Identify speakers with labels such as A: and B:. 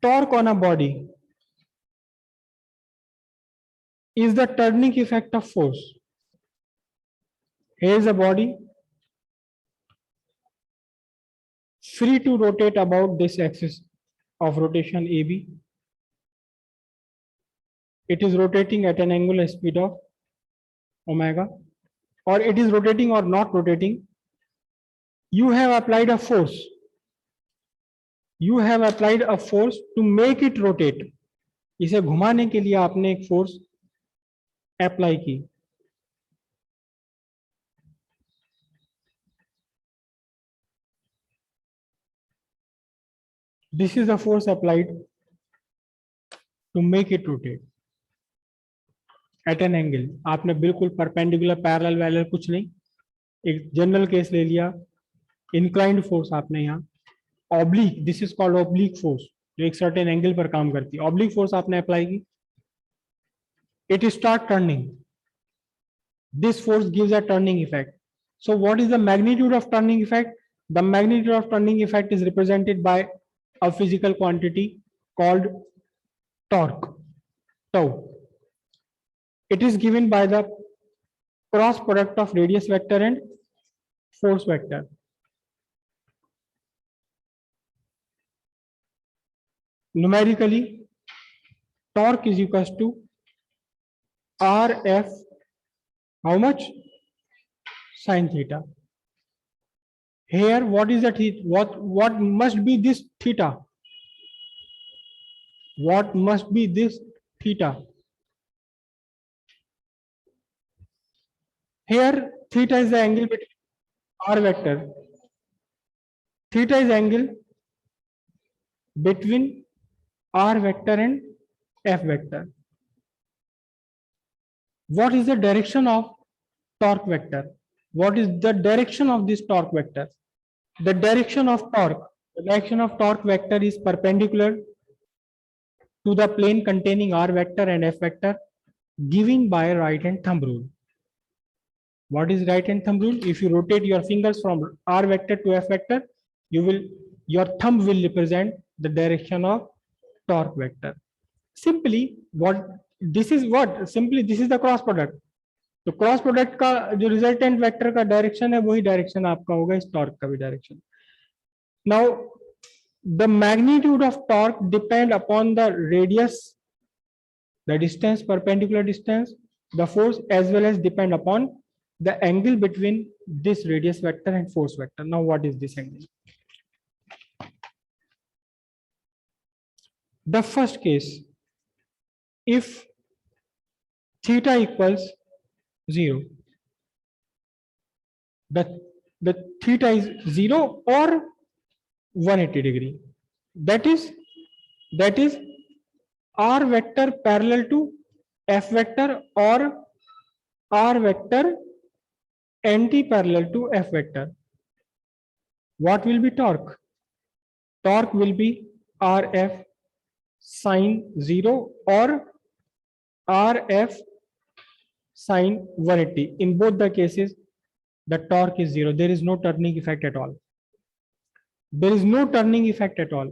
A: torque on a body is the turning effect of force. Here is a body free to rotate about this axis of rotation AB. It is rotating at an angular speed of omega, or it is rotating or not rotating. You have applied a force. You have applied a force to make it rotate. इसे घुमाने के लिए आपने एक force apply की. This is the force applied to make it rotate at an angle. आपने बिल्कुल perpendicular parallel valour कुछ नहीं, एक जनरल केस ले लिया. इंक्लाइंड फोर्स आपने यहाँ oblique, this is called oblique force, जो एक सर्टेन एंगल पर काम करती है. ऑब्लिक फोर्स आपने अप्लाई की. It start turning. This force gives a turning effect. So what is the magnitude of turning effect? The magnitude of turning effect is represented by a physical quantity called torque, tau. It is given by the cross product of radius vector and force vector. Numerically, torque is equals to RF, how much? Sin theta. Here, what is the theta? What must be this theta? What must be this theta? Here, theta is the angle between R vector. Theta is angle between R vector and F vector. What is the direction of torque vector? What is the direction of this torque vector? The direction of torque vector is perpendicular to the plane containing R vector and F vector, given by right hand thumb rule. What is right hand thumb rule? If you rotate your fingers from R vector to F vector, your thumb will represent the direction of torque vector. Simply this is the cross product. तो cross product का जो resultant vector का direction है वही direction आपका होगा इस torque का भी direction. Now the magnitude of torque depend upon the radius, the distance, perpendicular distance, the force, as well as depend upon the angle between this radius vector and force vector. Now what is this angle? The first case, if theta equals 0, the theta is 0 or 180 degree. That is R vector parallel to F vector or R vector anti-parallel to F vector. What will be torque? Torque will be RF sin 0 or RF sin 180. In both the cases, the torque is 0. There is no turning effect at all. There is no turning effect at all.